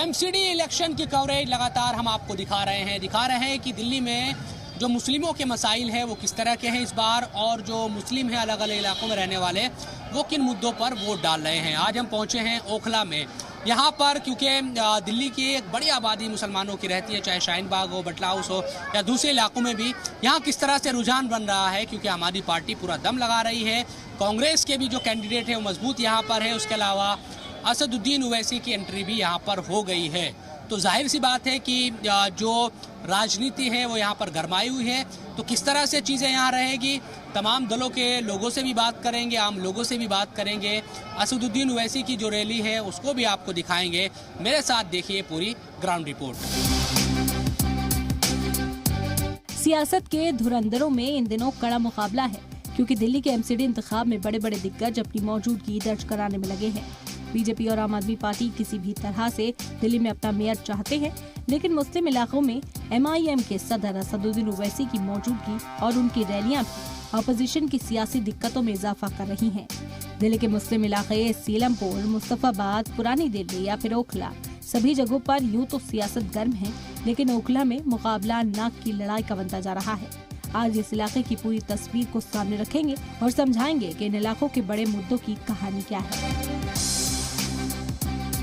MCD election की coverage लगातार हम आपको दिखा रहे हैं कि दिल्ली में जो मुस्लिमों के मसाइल हैं वो किस तरह के हैं इस बार, और जो मुस्लिम हैं अलग अलग इलाकों में रहने वाले वो किन मुद्दों पर वोट डाल रहे हैं। आज हम पहुंचे हैं ओखला में, यहाँ पर क्योंकि दिल्ली की एक बड़ी आबादी मुसलमानों की रहती है, चाहे शाहीन बाग हो, बटला हाउस हो या दूसरे इलाकों में भी। यहाँ किस तरह से रुझान बन रहा है, क्योंकि आम आदमी पार्टी पूरा दम लगा रही है। कांग्रेस के भी जो कैंडिडेट है वो मजबूत यहाँ पर है, उसके अलावा असदुद्दीन ओवैसी की एंट्री भी यहाँ पर हो गई है। तो जाहिर सी बात है कि जो राजनीति है वो यहाँ पर गरमाई हुई है। तो किस तरह से चीज़ें यहाँ रहेगी, तमाम दलों के लोगों से भी बात करेंगे, आम लोगों से भी बात करेंगे। असदुद्दीन ओवैसी की जो रैली है उसको भी आपको दिखाएंगे। मेरे साथ देखिए पूरी ग्राउंड रिपोर्ट। सियासत के धुरंधरों में इन दिनों कड़ा मुकाबला है, क्योंकि दिल्ली के एमसीडी इंतखाब में बड़े बड़े दिग्गज अपनी मौजूदगी दर्ज कराने में लगे हैं। बीजेपी और आम आदमी पार्टी किसी भी तरह से दिल्ली में अपना मेयर चाहते हैं, लेकिन मुस्लिम इलाकों में एमआईएम के सदर असदुद्दीन ओवैसी की मौजूदगी और उनकी रैलियां भी अपोजिशन की सियासी दिक्कतों में इजाफा कर रही हैं। दिल्ली के मुस्लिम इलाके सीलमपुर, मुस्तफाबाद, पुरानी दिल्ली या फिर ओखला, सभी जगहों पर यूं तो सियासत गर्म है, लेकिन ओखला में मुकाबला नाक की लड़ाई का बनता जा रहा है। आज इस इलाके की पूरी तस्वीर को सामने रखेंगे और समझाएंगे कि इन इलाकों के बड़े मुद्दों की कहानी क्या है।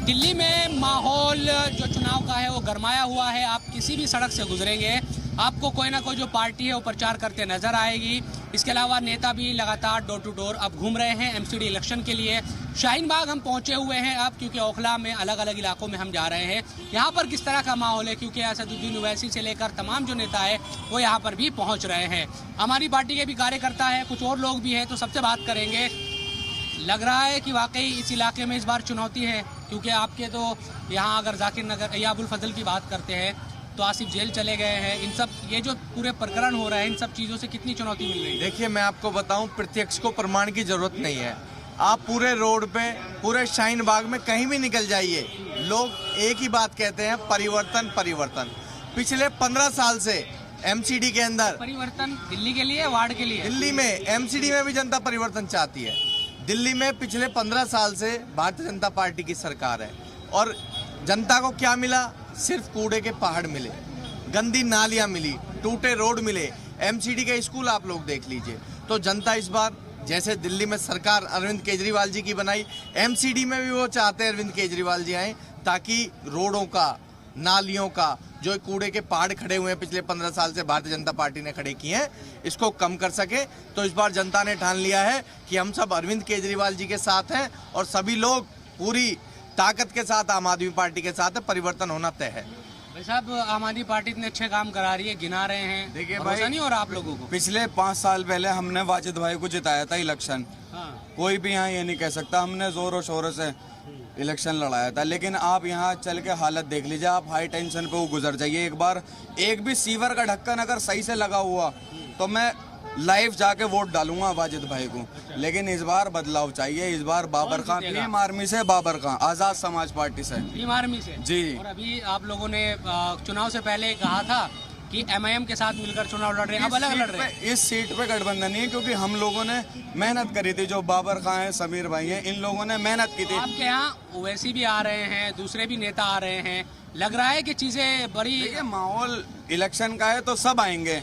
दिल्ली में माहौल जो चुनाव का है वो गरमाया हुआ है। आप किसी भी सड़क से गुजरेंगे आपको कोई ना कोई जो पार्टी है वो प्रचार करते नजर आएगी। इसके अलावा नेता भी लगातार डोर टू डोर अब घूम रहे हैं एमसीडी इलेक्शन के लिए। शाहीन बाग हम पहुंचे हुए हैं अब, क्योंकि ओखला में अलग अलग इलाकों में हम जा रहे हैं। यहाँ पर किस तरह का माहौल है, क्योंकि असदुद्दीन ओवैसी से लेकर तमाम जो नेता है वो यहाँ पर भी पहुँच रहे हैं। हमारी पार्टी के भी कार्यकर्ता है, कुछ और लोग भी हैं, तो सबसे बात करेंगे। लग रहा है कि वाकई इस इलाके में इस बार चुनौती है, क्योंकि आपके तो यहाँ अगर जाकिर नगर या अबुल फजल की बात करते हैं तो आसिफ जेल चले गए हैं। इन सब ये जो पूरे प्रकरण हो रहे हैं, इन सब चीज़ों से कितनी चुनौती मिल रही है? देखिए, मैं आपको बताऊं, प्रत्यक्ष को प्रमाण की जरूरत नहीं है। आप पूरे रोड पे, पूरे शाहीन बाग में कहीं भी निकल जाइए, लोग एक ही बात कहते हैं, परिवर्तन परिवर्तन। पिछले 15 साल से एमसीडी के अंदर परिवर्तन दिल्ली के लिए, वार्ड के लिए, दिल्ली में एमसीडी में भी जनता परिवर्तन चाहती है। दिल्ली में पिछले 15 साल से भारतीय जनता पार्टी की सरकार है, और जनता को क्या मिला? सिर्फ कूड़े के पहाड़ मिले, गंदी नालियां मिली, टूटे रोड मिले, एमसीडी के स्कूल आप लोग देख लीजिए। तो जनता इस बार, जैसे दिल्ली में सरकार अरविंद केजरीवाल जी की बनाई, एमसीडी में भी वो चाहते हैं अरविंद केजरीवाल जी आए, ताकि रोडों का, नालियों का, जो कूड़े के पहाड़ खड़े हुए हैं पिछले 15 साल से भारतीय जनता पार्टी ने खड़े किए हैं, इसको कम कर सके। तो इस बार जनता ने ठान लिया है कि हम सब अरविंद केजरीवाल जी के साथ हैं, और सभी लोग पूरी ताकत के साथ आम आदमी पार्टी के साथ है। परिवर्तन होना तय है। भाई साहब, आम आदमी पार्टी इतने अच्छे काम करा रही है, गिना रहे हैं, देखिए भरोसा भाई, नहीं हो रहा आप लोगों को? पिछले 5 साल पहले हमने वाजिद भाई को जिताया था इलेक्शन। कोई भी यहाँ ये नहीं कह सकता हमने जोरों शोरों से इलेक्शन लड़ाया था। लेकिन आप यहाँ चल के हालत देख लीजिए, आप हाई टेंशन पे वो गुजर जाइए एक बार। एक भी सीवर का ढक्कन अगर सही से लगा हुआ तो मैं लाइव जाके वोट डालूंगा वाजिद भाई को। लेकिन इस बार बदलाव चाहिए। इस बार बाबर खान, भीम आर्मी से बाबर खान, आजाद समाज पार्टी से, भीम आर्मी से जी। और अभी आप लोगों ने चुनाव से पहले कहा था कि एमआईएम के साथ मिलकर चुनाव लड़ रहे हैं, अब अलग लड़ रहे हैं। इस सीट पे गठबंधन नहीं है, क्योंकि हम लोगों ने मेहनत करी थी। जो बाबर खान है, समीर भाई है, इन लोगों ने मेहनत की थी। आपके यहाँ ओवैसी भी आ रहे हैं, दूसरे भी नेता आ रहे हैं, लग रहा है कि चीजें बड़ी। देखिए, माहौल इलेक्शन का है तो सब आएंगे,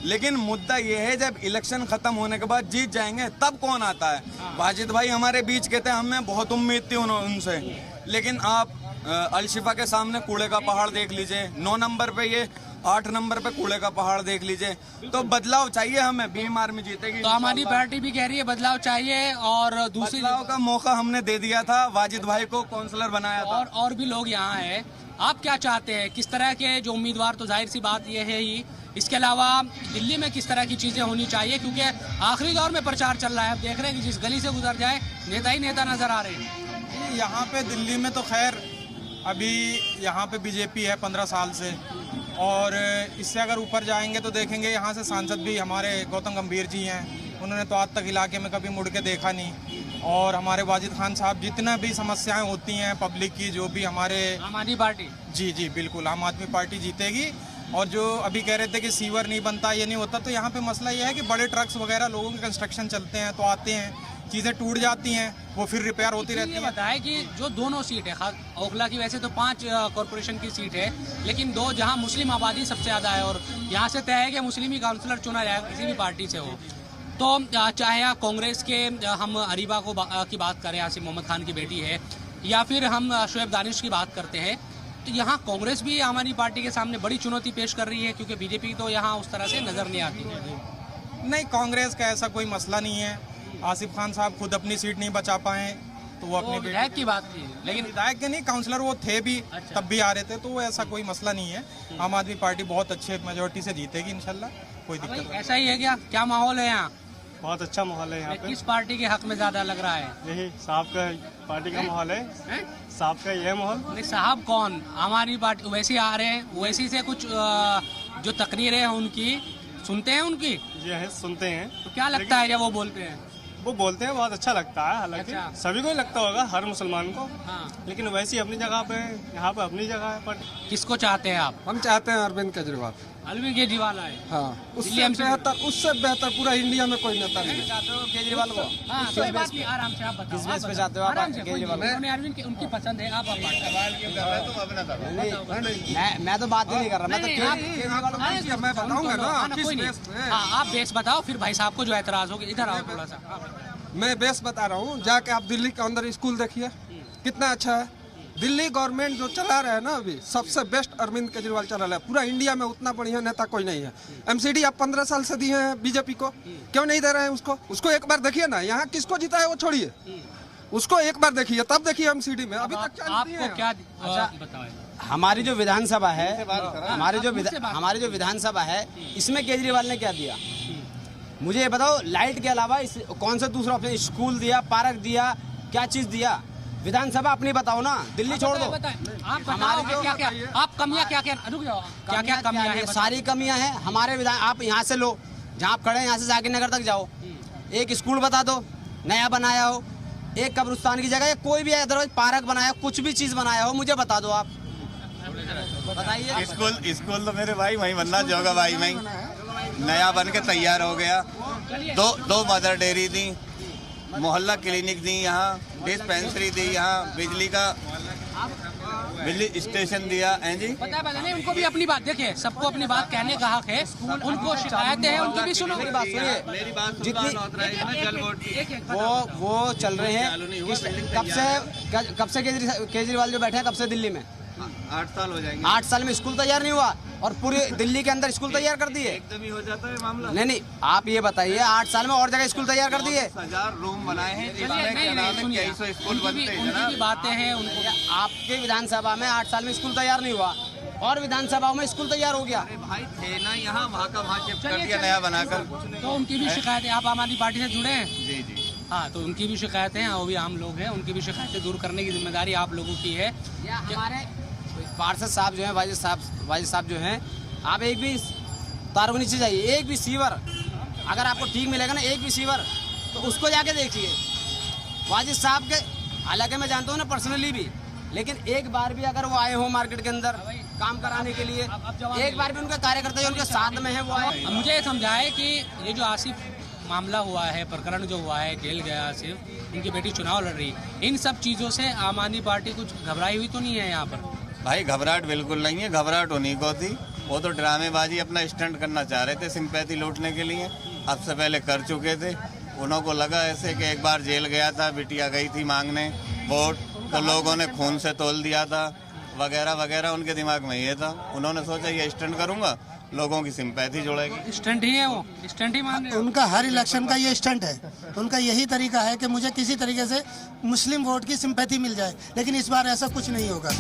लेकिन मुद्दा ये है जब इलेक्शन खत्म होने के बाद जीत जाएंगे तब कौन आता है। वाजिद भाई हमारे बीच के थे, हमें बहुत उम्मीद थी उनसे, लेकिन आप अलशिफा के सामने कूड़े का पहाड़ देख लीजिए, 9 नंबर पे ये 8 नंबर पे कूड़े का पहाड़ देख लीजिए। तो बदलाव चाहिए हमें, भीम आर्मी जीतेगी। तो हमारी पार्टी भी कह रही है बदलाव चाहिए, और दूसरी बदलाव का मौका हमने दे दिया था, वाजिद भाई को काउंसलर बनाया था। और भी लोग यहाँ हैं। आप क्या चाहते हैं, किस तरह के जो उम्मीदवार? तो जाहिर सी बात यह है ही, इसके अलावा दिल्ली में किस तरह की चीज़ें होनी चाहिए, क्योंकि आखिरी दौर में प्रचार चल रहा है। आप देख रहे हैं कि जिस गली से गुजर जाए नेता ही नेता नजर आ रहे हैं। यहाँ पे दिल्ली में तो खैर अभी यहाँ पे बीजेपी है 15 साल से, और इससे अगर ऊपर जाएंगे तो देखेंगे यहाँ से सांसद भी हमारे गौतम गंभीर जी हैं। उन्होंने तो आज तक इलाके में कभी मुड़ के देखा नहीं। और हमारे वाजिद खान साहब, जितना भी समस्याएं होती हैं पब्लिक की, जो भी हमारे आम आदमी पार्टी, जी बिल्कुल आम आदमी पार्टी जीतेगी। और जो अभी कह रहे थे कि सीवर नहीं बनता, ये नहीं होता, तो यहाँ पे मसला ये है कि बड़े ट्रक्स वगैरह लोगों के कंस्ट्रक्शन चलते हैं तो आते हैं, चीज़ें टूट जाती हैं, वो फिर रिपेयर होती रहती ये है। बताए कि जो दोनों सीट है, ओखला की वैसे तो 5 कॉरपोरेशन की सीट है, लेकिन 2 जहां मुस्लिम आबादी सबसे ज़्यादा है और यहाँ से तय है कि मुस्लिम ही काउंसलर चुना जाएगा किसी भी पार्टी से हो। तो चाहे कांग्रेस के हम अरीबा की बात करें, आसिफ मोहम्मद खान की बेटी है, या फिर हम शोएब दानिश की बात करते हैं, तो यहाँ कांग्रेस भी आम आदमी पार्टी के सामने बड़ी चुनौती पेश कर रही है, क्योंकि बीजेपी तो यहाँ उस तरह से नज़र नहीं आती है। नहीं, कांग्रेस का ऐसा कोई मसला नहीं है। आसिफ खान साहब खुद अपनी सीट नहीं बचा पाए तो वो अपने विधायक की बात की, लेकिन विधायक के नहीं, काउंसलर वो थे भी, तब भी आ रहे थे, तो वो ऐसा कोई मसला नहीं है। आम आदमी पार्टी बहुत अच्छे मेजोरिटी से जीतेगी इंशाल्लाह, कोई दिक्कत नहीं। ऐसा ही है क्या माहौल है यहाँ? बहुत अच्छा माहौल है यहाँ पे। किस पार्टी के हक में ज्यादा लग रहा है? यही साहब का पार्टी का माहौल है, साहब का यह माहौल। नहीं, साहब कौन? हमारी पार्टी ओवैसी आ रहे हैं, ओवैसी से कुछ जो तकरीरें हैं उनकी सुनते हैं उनकी? ये है, सुनते हैं। तो क्या लगता है जब वो बोलते हैं? वो बोलते हैं बहुत अच्छा लगता है, हालांकि अच्छा। सभी को ही लगता होगा, हर मुसलमान को। हाँ। लेकिन वैसी अपनी जगह पे, यहाँ पे अपनी जगह है। पर किसको चाहते हैं आप? हम चाहते हैं अरविंद केजरीवाल। अरविंद केजरीवाल आए? हाँ, दिल्ली उससे बेहतर पूरा इंडिया में कोई नेता नहीं है। चाहते हो केजरीवाल को? हाँ, कोई बात नहीं, आराम से आप बताओ। किस बेस पे चाहते हो आप केजरीवाल? अरविंद की उनकी पसंद है, आप मैं तो बात ही नहीं कर रहा, मैं तो मैं बताऊंगा ना किस बेस पे। आप बेस बताओ, फिर भाई साहब को जो एतराज होगी। इधर आओ थोड़ा सा। मैं बेस बता रहा हूँ, जाके आप दिल्ली के अंदर स्कूल देखिए कितना अच्छा है। दिल्ली गवर्नमेंट जो चला रहा है ना अभी, सबसे बेस्ट अरविंद केजरीवाल चला रहा है। पूरा इंडिया में उतना बढ़िया नेता कोई नहीं है। एमसीडी आप 15 साल से दिए हैं बीजेपी को, क्यों नहीं दे रहे हैं उसको एक बार देखिए ना। यहाँ किसको जीता है वो छोड़िए, उसको एक बार देखिए, तब देखिए एमसीडी में। अभी तक आपको क्या बताओ? हमारी जो विधानसभा है, हमारी जो विधानसभा है, इसमें केजरीवाल ने क्या दिया मुझे ये बताओ। लाइट के अलावा कौन सा दूसरा ऑप्शन? स्कूल दिया, पार्क दिया, क्या चीज दिया? विधानसभा अपनी बताओ ना, दिल्ली छोड़ दो। आप हमारे क्या आप कमियां क्या रुक जाओ, क्या कमियां हैं? सारी कमियां हैं हमारे विधान। आप यहाँ से लो, जहाँ आप खड़े हैं यहाँ से जाकिर नगर तक जाओ, एक स्कूल बता दो नया बनाया हो, एक कब्रिस्तान की जगह, या कोई भी अदरवाइज पार्क बनाया, कुछ भी चीज बनाया हो, मुझे बता दो। आप बताइए। स्कूल तो मेरे भाई वहीं बनना जोगा भाई वहीं नया बन के तैयार हो गया। दो मदर डेयरी दी, मोहल्ला क्लिनिक दी, यहाँ डिस्पेंसरी दी, यहाँ बिजली स्टेशन दिया है जी। पता नहीं, उनको भी अपनी बात देखिए, सबको अपनी बात कहने का हक है। उनको शिकायतें हैं, उनकी भी सुनो। मेरी बात सुनिए, जितनी वो चल रहे हैं कब से केजरीवाल जो बैठे हैं, कब से दिल्ली में? 8 साल हो जाएंगे। 8 साल में स्कूल तैयार नहीं हुआ, और पूरी दिल्ली के अंदर स्कूल तैयार कर दिए। एकदम ही हो जाता है मामला। नहीं, आप ये बताइए, 8 साल में और जगह स्कूल तैयार कर दिए। 1000 रूम बनाए हैं, स्कूल बनते हैं। उनकी बातें हैं। उनको आपके विधानसभा में 8 साल में स्कूल तैयार नहीं हुआ, और विधानसभाओं में स्कूल तैयार हो गया। भाई थे ना यहाँ, वहाँ का वहाँ शिफ्ट कर दिया नया बनाकर। तो उनकी भी शिकायतें, आप आम आदमी पार्टी से जुड़े हैं? जी जी। हाँ, तो उनकी भी शिकायतें हैं, वो भी आम लोग हैं, उनकी भी शिकायतें दूर करने की जिम्मेदारी आप लोगों की है। हमारे पार्षद साहब जो हैं, वाजिद साहब जो हैं, आप एक भी तारों के नीचे जाइए, एक भी सीवर अगर आपको ठीक मिलेगा ना, एक भी सीवर, तो उसको जाके देखिए। वाजिद साहब के हालांकि मैं जानता हूँ ना पर्सनली भी, लेकिन एक बार भी अगर वो आए हो मार्केट के अंदर काम कराने के लिए, एक बार भी उनके कार्यकर्ता जो उनके साथ में है वो आए। मुझे ये समझाए कि ये जो आसिफ मामला हुआ है, प्रकरण जो हुआ है, जेल गया आसिफ, उनकी बेटी चुनाव लड़ रही, इन सब चीज़ों से आम आदमी पार्टी कुछ घबराई हुई तो नहीं है यहाँ पर? भाई घबराहट बिल्कुल नहीं है, घबराहट उन्हीं को थी। वो तो ड्रामेबाजी अपना स्टंट करना चाह रहे थे, सिंपैथी लूटने के लिए। अब से पहले कर चुके थे। उन्हों को लगा ऐसे कि एक बार जेल गया था, बिटिया गई थी मांगने वोट, तो लोगों ने खून से तोल दिया था, वगैरह वगैरह। उनके दिमाग में ये था, उन्होंने सोचा ये स्टंट करूंगा, लोगों की सिंपैथी जोड़ेगी। स्टंट ही है वो, स्टंट ही मान रहे हो? उनका हर इलेक्शन का ये स्टंट है। उनका यही तरीका है कि मुझे किसी तरीके से मुस्लिम वोट की सिंपैथी मिल जाए, लेकिन इस बार ऐसा कुछ नहीं होगा।